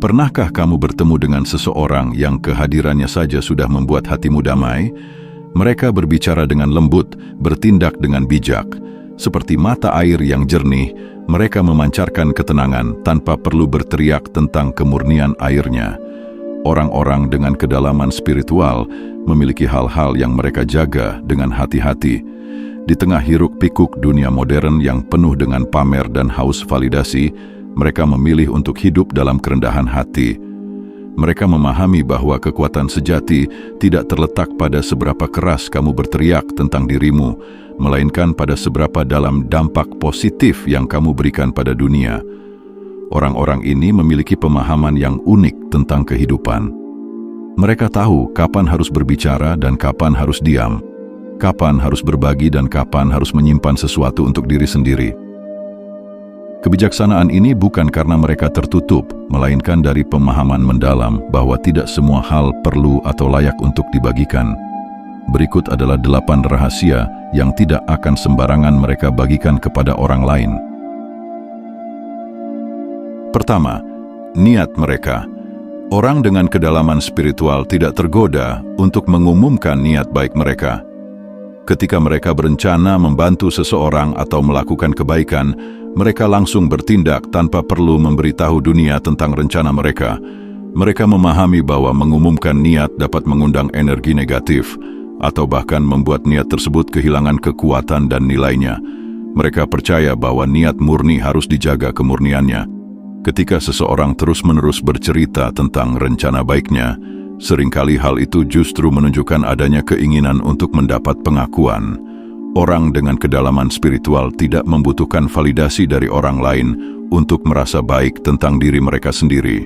Pernahkah kamu bertemu dengan seseorang yang kehadirannya saja sudah membuat hatimu damai? Mereka berbicara dengan lembut, bertindak dengan bijak. Seperti mata air yang jernih, mereka memancarkan ketenangan tanpa perlu berteriak tentang kemurnian airnya. Orang-orang dengan kedalaman spiritual memiliki hal-hal yang mereka jaga dengan hati-hati. Di tengah hiruk-pikuk dunia modern yang penuh dengan pamer dan haus validasi, mereka memilih untuk hidup dalam kerendahan hati. Mereka memahami bahwa kekuatan sejati tidak terletak pada seberapa keras kamu berteriak tentang dirimu, melainkan pada seberapa dalam dampak positif yang kamu berikan pada dunia. Orang-orang ini memiliki pemahaman yang unik tentang kehidupan. Mereka tahu kapan harus berbicara dan kapan harus diam, kapan harus berbagi dan kapan harus menyimpan sesuatu untuk diri sendiri. Kebijaksanaan ini bukan karena mereka tertutup, melainkan dari pemahaman mendalam bahwa tidak semua hal perlu atau layak untuk dibagikan. Berikut adalah 8 rahasia yang tidak akan sembarangan mereka bagikan kepada orang lain. Pertama, niat mereka. Orang dengan kedalaman spiritual tidak tergoda untuk mengumumkan niat baik mereka. Ketika mereka berencana membantu seseorang atau melakukan kebaikan, mereka langsung bertindak tanpa perlu memberitahu dunia tentang rencana mereka. Mereka memahami bahwa mengumumkan niat dapat mengundang energi negatif, atau bahkan membuat niat tersebut kehilangan kekuatan dan nilainya. Mereka percaya bahwa niat murni harus dijaga kemurniannya. Ketika seseorang terus-menerus bercerita tentang rencana baiknya, seringkali hal itu justru menunjukkan adanya keinginan untuk mendapat pengakuan. Orang dengan kedalaman spiritual tidak membutuhkan validasi dari orang lain untuk merasa baik tentang diri mereka sendiri.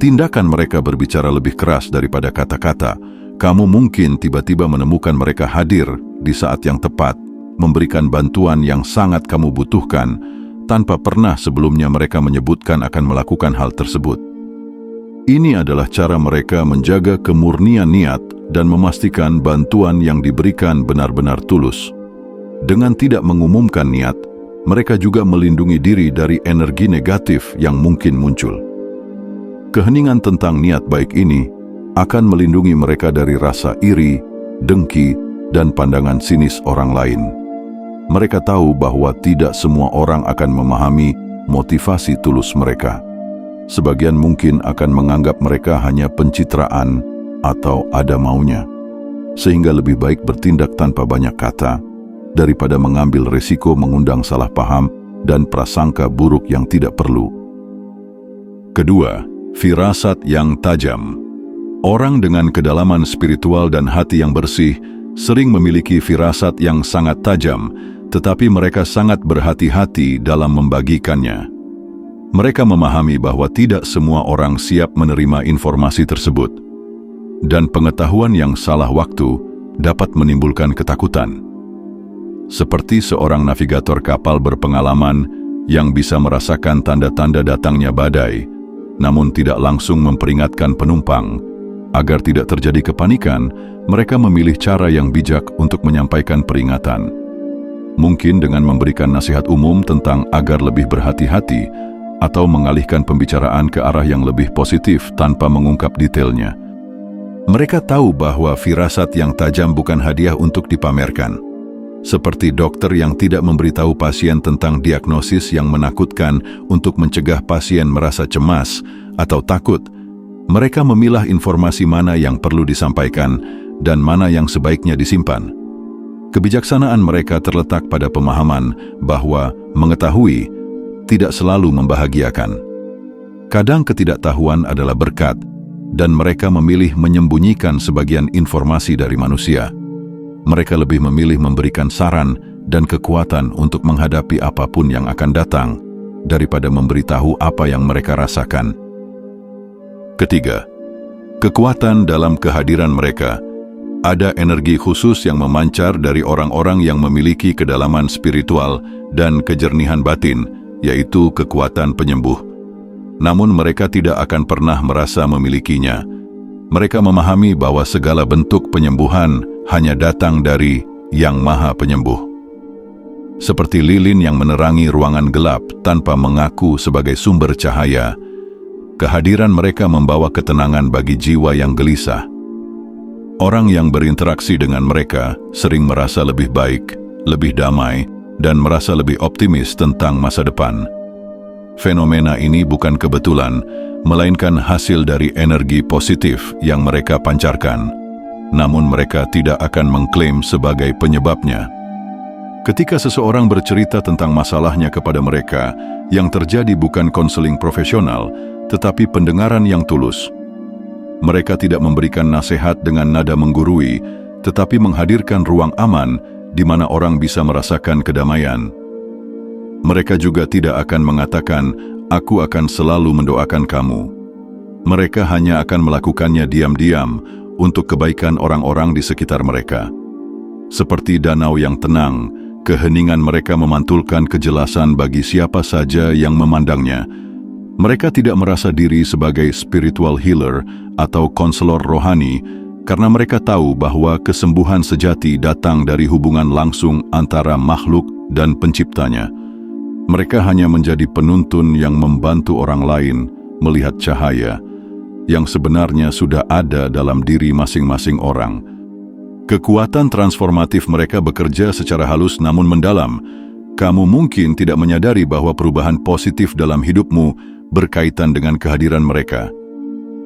Tindakan mereka berbicara lebih keras daripada kata-kata. Kamu mungkin tiba-tiba menemukan mereka hadir di saat yang tepat, memberikan bantuan yang sangat kamu butuhkan, tanpa pernah sebelumnya mereka menyebutkan akan melakukan hal tersebut. Ini adalah cara mereka menjaga kemurnian niat dan memastikan bantuan yang diberikan benar-benar tulus. Dengan tidak mengumumkan niat, mereka juga melindungi diri dari energi negatif yang mungkin muncul. Keheningan tentang niat baik ini akan melindungi mereka dari rasa iri, dengki, dan pandangan sinis orang lain. Mereka tahu bahwa tidak semua orang akan memahami motivasi tulus mereka. Sebagian mungkin akan menganggap mereka hanya pencitraan atau ada maunya, sehingga lebih baik bertindak tanpa banyak kata daripada mengambil risiko mengundang salah paham dan prasangka buruk yang tidak perlu. Kedua, firasat yang tajam. Orang dengan kedalaman spiritual dan hati yang bersih sering memiliki firasat yang sangat tajam, tetapi mereka sangat berhati-hati dalam membagikannya. Mereka memahami bahwa tidak semua orang siap menerima informasi tersebut, dan pengetahuan yang salah waktu dapat menimbulkan ketakutan. Seperti seorang navigator kapal berpengalaman yang bisa merasakan tanda-tanda datangnya badai, namun tidak langsung memperingatkan penumpang. Agar tidak terjadi kepanikan, mereka memilih cara yang bijak untuk menyampaikan peringatan. Mungkin dengan memberikan nasihat umum tentang agar lebih berhati-hati, atau mengalihkan pembicaraan ke arah yang lebih positif tanpa mengungkap detailnya. Mereka tahu bahwa firasat yang tajam bukan hadiah untuk dipamerkan. Seperti dokter yang tidak memberitahu pasien tentang diagnosis yang menakutkan untuk mencegah pasien merasa cemas atau takut, mereka memilah informasi mana yang perlu disampaikan dan mana yang sebaiknya disimpan. Kebijaksanaan mereka terletak pada pemahaman bahwa mengetahui tidak selalu membahagiakan. Kadang ketidaktahuan adalah berkat, dan mereka memilih menyembunyikan sebagian informasi dari manusia. Mereka lebih memilih memberikan saran dan kekuatan untuk menghadapi apapun yang akan datang, daripada memberitahu apa yang mereka rasakan. Ketiga, kekuatan dalam kehadiran mereka. Ada energi khusus yang memancar dari orang-orang yang memiliki kedalaman spiritual dan kejernihan batin, yaitu kekuatan penyembuh. Namun mereka tidak akan pernah merasa memilikinya. Mereka memahami bahwa segala bentuk penyembuhan hanya datang dari Yang Maha Penyembuh. Seperti lilin yang menerangi ruangan gelap tanpa mengaku sebagai sumber cahaya, Kehadiran mereka membawa ketenangan bagi jiwa yang gelisah. Orang yang berinteraksi dengan mereka sering merasa lebih baik, lebih damai, dan merasa lebih optimis tentang masa depan. Fenomena ini bukan kebetulan, melainkan hasil dari energi positif yang mereka pancarkan. Namun mereka tidak akan mengklaim sebagai penyebabnya. Ketika seseorang bercerita tentang masalahnya kepada mereka, yang terjadi bukan konseling profesional, tetapi pendengaran yang tulus. Mereka tidak memberikan nasihat dengan nada menggurui, tetapi menghadirkan ruang aman di mana orang bisa merasakan kedamaian. Mereka juga tidak akan mengatakan, "Aku akan selalu mendoakan kamu." Mereka hanya akan melakukannya diam-diam untuk kebaikan orang-orang di sekitar mereka. Seperti danau yang tenang, keheningan mereka memantulkan kejelasan bagi siapa saja yang memandangnya. Mereka tidak merasa diri sebagai spiritual healer atau konselor rohani karena mereka tahu bahwa kesembuhan sejati datang dari hubungan langsung antara makhluk dan penciptanya. Mereka hanya menjadi penuntun yang membantu orang lain melihat cahaya yang sebenarnya sudah ada dalam diri masing-masing orang. Kekuatan transformatif mereka bekerja secara halus namun mendalam. Kamu mungkin tidak menyadari bahwa perubahan positif dalam hidupmu berkaitan dengan kehadiran mereka.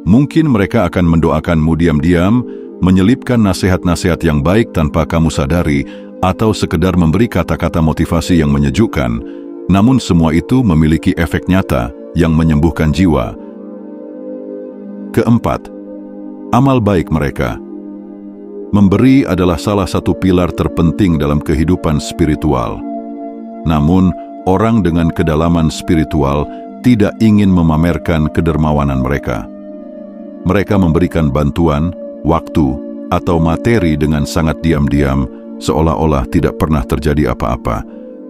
Mungkin mereka akan mendoakanmu diam-diam, menyelipkan nasihat-nasihat yang baik tanpa kamu sadari, atau sekedar memberi kata-kata motivasi yang menyejukkan. Namun semua itu memiliki efek nyata yang menyembuhkan jiwa. Keempat, amal baik mereka. Memberi adalah salah satu pilar terpenting dalam kehidupan spiritual. Namun, orang dengan kedalaman spiritual tidak ingin memamerkan kedermawanan mereka. Mereka memberikan bantuan, waktu, atau materi dengan sangat diam-diam, seolah-olah tidak pernah terjadi apa-apa.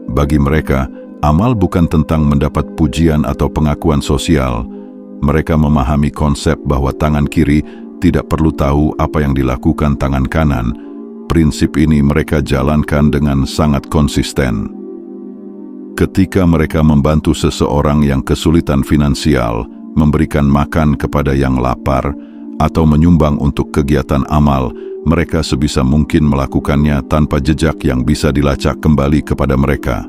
Bagi mereka, amal bukan tentang mendapat pujian atau pengakuan sosial. Mereka memahami konsep bahwa tangan kiri tidak perlu tahu apa yang dilakukan tangan kanan. Prinsip ini mereka jalankan dengan sangat konsisten. Ketika mereka membantu seseorang yang kesulitan finansial, memberikan makan kepada yang lapar, atau menyumbang untuk kegiatan amal, mereka sebisa mungkin melakukannya tanpa jejak yang bisa dilacak kembali kepada mereka.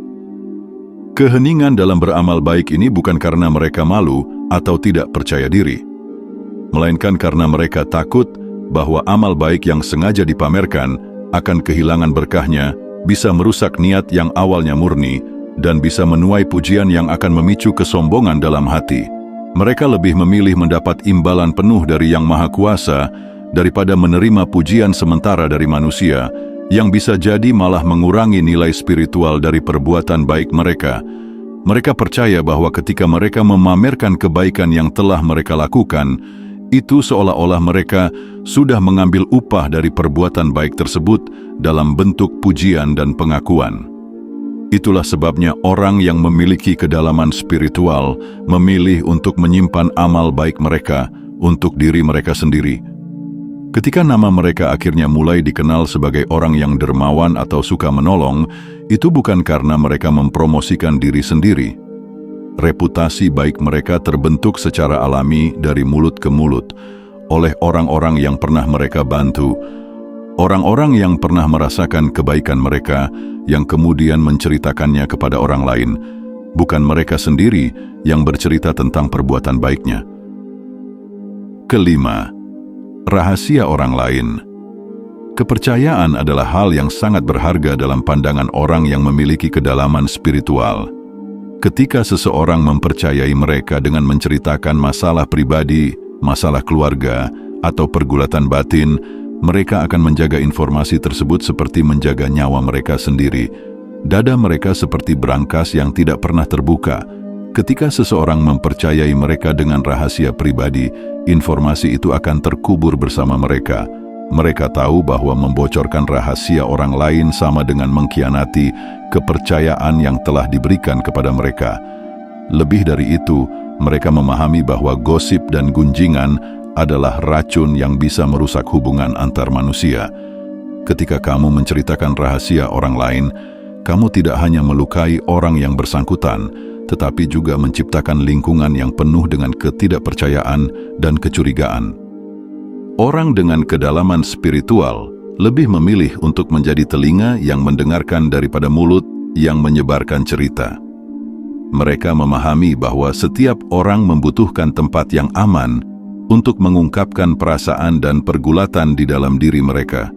Keheningan dalam beramal baik ini bukan karena mereka malu atau tidak percaya diri, melainkan karena mereka takut bahwa amal baik yang sengaja dipamerkan akan kehilangan berkahnya, bisa merusak niat yang awalnya murni, dan bisa menuai pujian yang akan memicu kesombongan dalam hati. Mereka lebih memilih mendapat imbalan penuh dari Yang Maha Kuasa daripada menerima pujian sementara dari manusia, yang bisa jadi malah mengurangi nilai spiritual dari perbuatan baik mereka. Mereka percaya bahwa ketika mereka memamerkan kebaikan yang telah mereka lakukan, itu seolah-olah mereka sudah mengambil upah dari perbuatan baik tersebut dalam bentuk pujian dan pengakuan. Itulah sebabnya orang yang memiliki kedalaman spiritual memilih untuk menyimpan amal baik mereka untuk diri mereka sendiri. Ketika nama mereka akhirnya mulai dikenal sebagai orang yang dermawan atau suka menolong, itu bukan karena mereka mempromosikan diri sendiri. Reputasi baik mereka terbentuk secara alami dari mulut ke mulut oleh orang-orang yang pernah mereka bantu. Orang-orang yang pernah merasakan kebaikan mereka, yang kemudian menceritakannya kepada orang lain, bukan mereka sendiri yang bercerita tentang perbuatan baiknya. Kelima, rahasia orang lain. Kepercayaan adalah hal yang sangat berharga dalam pandangan orang yang memiliki kedalaman spiritual. Ketika seseorang mempercayai mereka dengan menceritakan masalah pribadi, masalah keluarga, atau pergulatan batin, mereka akan menjaga informasi tersebut seperti menjaga nyawa mereka sendiri. Dada mereka seperti brankas yang tidak pernah terbuka. Ketika seseorang mempercayai mereka dengan rahasia pribadi, informasi itu akan terkubur bersama mereka. Mereka tahu bahwa membocorkan rahasia orang lain sama dengan mengkhianati kepercayaan yang telah diberikan kepada mereka. Lebih dari itu, mereka memahami bahwa gosip dan gunjingan adalah racun yang bisa merusak hubungan antar manusia. Ketika kamu menceritakan rahasia orang lain, kamu tidak hanya melukai orang yang bersangkutan, tetapi juga menciptakan lingkungan yang penuh dengan ketidakpercayaan dan kecurigaan. Orang dengan kedalaman spiritual lebih memilih untuk menjadi telinga yang mendengarkan daripada mulut yang menyebarkan cerita. Mereka memahami bahwa setiap orang membutuhkan tempat yang aman untuk mengungkapkan perasaan dan pergulatan di dalam diri mereka.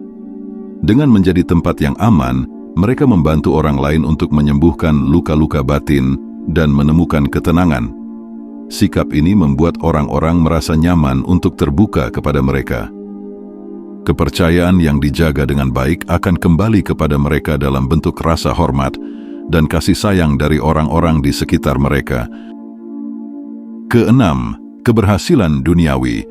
Dengan menjadi tempat yang aman, mereka membantu orang lain untuk menyembuhkan luka-luka batin dan menemukan ketenangan. Sikap ini membuat orang-orang merasa nyaman untuk terbuka kepada mereka. Kepercayaan yang dijaga dengan baik akan kembali kepada mereka dalam bentuk rasa hormat dan kasih sayang dari orang-orang di sekitar mereka. Keenam, keberhasilan duniawi.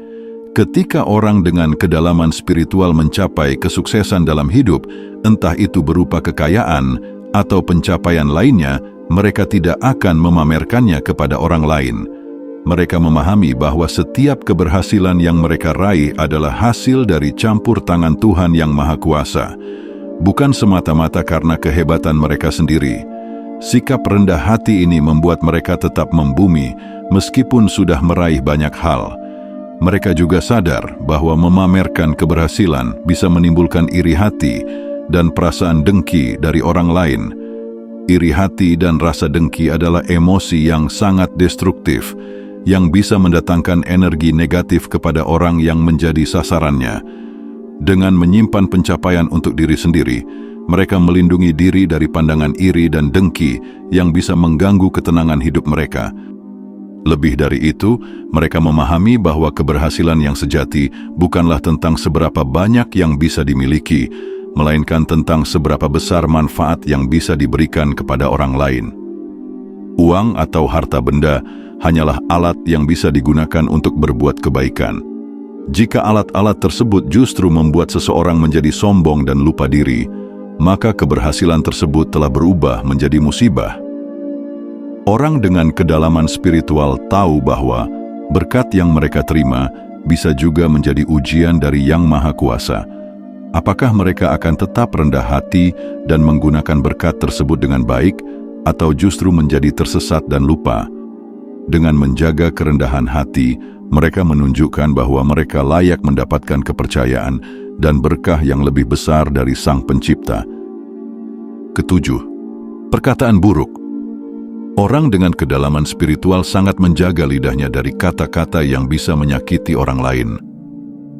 Ketika orang dengan kedalaman spiritual mencapai kesuksesan dalam hidup, entah itu berupa kekayaan atau pencapaian lainnya, mereka tidak akan memamerkannya kepada orang lain. Mereka memahami bahwa setiap keberhasilan yang mereka raih adalah hasil dari campur tangan Tuhan yang Maha Kuasa, bukan semata-mata karena kehebatan mereka sendiri. Sikap rendah hati ini membuat mereka tetap membumi meskipun sudah meraih banyak hal. Mereka juga sadar bahwa memamerkan keberhasilan bisa menimbulkan iri hati dan perasaan dengki dari orang lain. Iri hati dan rasa dengki adalah emosi yang sangat destruktif, yang bisa mendatangkan energi negatif kepada orang yang menjadi sasarannya. Dengan menyimpan pencapaian untuk diri sendiri, mereka melindungi diri dari pandangan iri dan dengki yang bisa mengganggu ketenangan hidup mereka. Lebih dari itu, mereka memahami bahwa keberhasilan yang sejati bukanlah tentang seberapa banyak yang bisa dimiliki, melainkan tentang seberapa besar manfaat yang bisa diberikan kepada orang lain. Uang atau harta benda hanyalah alat yang bisa digunakan untuk berbuat kebaikan. Jika alat-alat tersebut justru membuat seseorang menjadi sombong dan lupa diri, maka keberhasilan tersebut telah berubah menjadi musibah. Orang dengan kedalaman spiritual tahu bahwa berkat yang mereka terima bisa juga menjadi ujian dari Yang Maha Kuasa. Apakah mereka akan tetap rendah hati dan menggunakan berkat tersebut dengan baik, atau justru menjadi tersesat dan lupa? Dengan menjaga kerendahan hati, mereka menunjukkan bahwa mereka layak mendapatkan kepercayaan dan berkah yang lebih besar dari Sang Pencipta. Ketujuh, perkataan buruk. Orang dengan kedalaman spiritual sangat menjaga lidahnya dari kata-kata yang bisa menyakiti orang lain.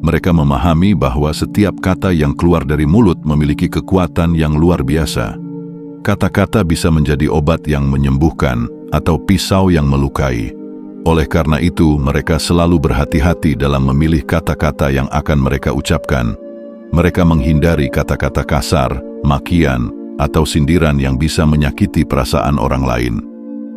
Mereka memahami bahwa setiap kata yang keluar dari mulut memiliki kekuatan yang luar biasa. Kata-kata bisa menjadi obat yang menyembuhkan atau pisau yang melukai. Oleh karena itu, mereka selalu berhati-hati dalam memilih kata-kata yang akan mereka ucapkan. Mereka menghindari kata-kata kasar, makian, atau sindiran yang bisa menyakiti perasaan orang lain.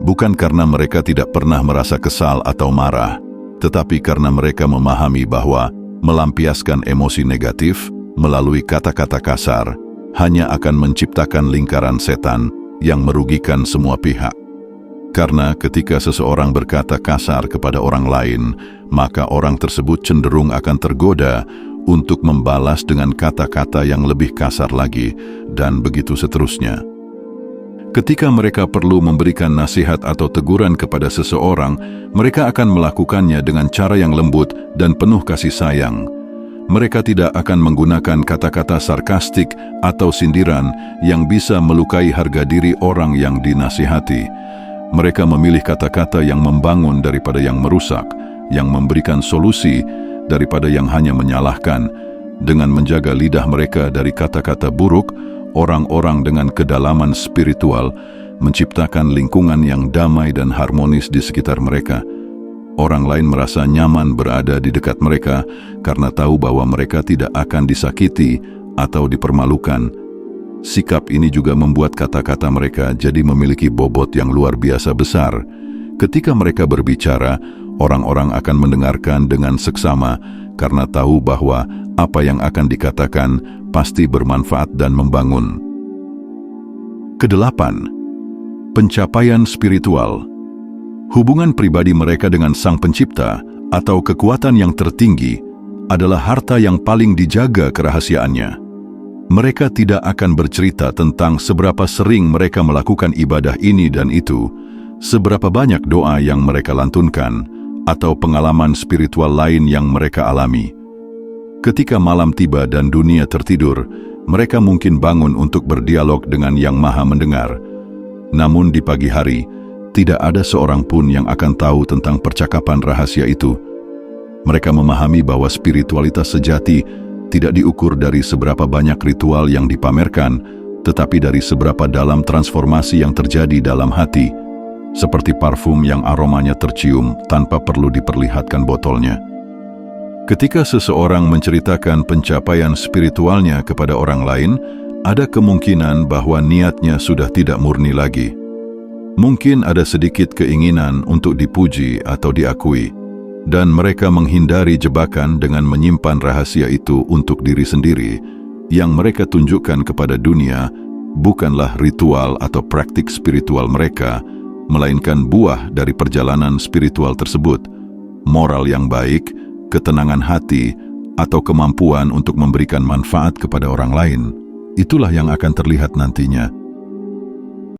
Bukan karena mereka tidak pernah merasa kesal atau marah, tetapi karena mereka memahami bahwa melampiaskan emosi negatif melalui kata-kata kasar hanya akan menciptakan lingkaran setan yang merugikan semua pihak. Karena ketika seseorang berkata kasar kepada orang lain, maka orang tersebut cenderung akan tergoda untuk membalas dengan kata-kata yang lebih kasar lagi, dan begitu seterusnya. Ketika mereka perlu memberikan nasihat atau teguran kepada seseorang, mereka akan melakukannya dengan cara yang lembut dan penuh kasih sayang. Mereka tidak akan menggunakan kata-kata sarkastik atau sindiran yang bisa melukai harga diri orang yang dinasihati. Mereka memilih kata-kata yang membangun daripada yang merusak, yang memberikan solusi daripada yang hanya menyalahkan. Dengan menjaga lidah mereka dari kata-kata buruk, orang-orang dengan kedalaman spiritual menciptakan lingkungan yang damai dan harmonis di sekitar mereka. Orang lain merasa nyaman berada di dekat mereka karena tahu bahwa mereka tidak akan disakiti atau dipermalukan. Sikap ini juga membuat kata-kata mereka jadi memiliki bobot yang luar biasa besar. Ketika mereka berbicara, orang-orang akan mendengarkan dengan seksama karena tahu bahwa apa yang akan dikatakan pasti bermanfaat dan membangun. Kedelapan, pencapaian spiritual. Hubungan pribadi mereka dengan Sang Pencipta atau kekuatan yang tertinggi adalah harta yang paling dijaga kerahasiaannya. Mereka tidak akan bercerita tentang seberapa sering mereka melakukan ibadah ini dan itu, seberapa banyak doa yang mereka lantunkan, atau pengalaman spiritual lain yang mereka alami. Ketika malam tiba dan dunia tertidur, mereka mungkin bangun untuk berdialog dengan Yang Maha Mendengar. Namun di pagi hari, tidak ada seorang pun yang akan tahu tentang percakapan rahasia itu. Mereka memahami bahwa spiritualitas sejati tidak diukur dari seberapa banyak ritual yang dipamerkan, tetapi dari seberapa dalam transformasi yang terjadi dalam hati, seperti parfum yang aromanya tercium tanpa perlu diperlihatkan botolnya. Ketika seseorang menceritakan pencapaian spiritualnya kepada orang lain, ada kemungkinan bahwa niatnya sudah tidak murni lagi. Mungkin ada sedikit keinginan untuk dipuji atau diakui, dan mereka menghindari jebakan dengan menyimpan rahasia itu untuk diri sendiri. Yang mereka tunjukkan kepada dunia bukanlah ritual atau praktik spiritual mereka, melainkan buah dari perjalanan spiritual tersebut, moral yang baik, ketenangan hati, atau kemampuan untuk memberikan manfaat kepada orang lain. Itulah yang akan terlihat nantinya.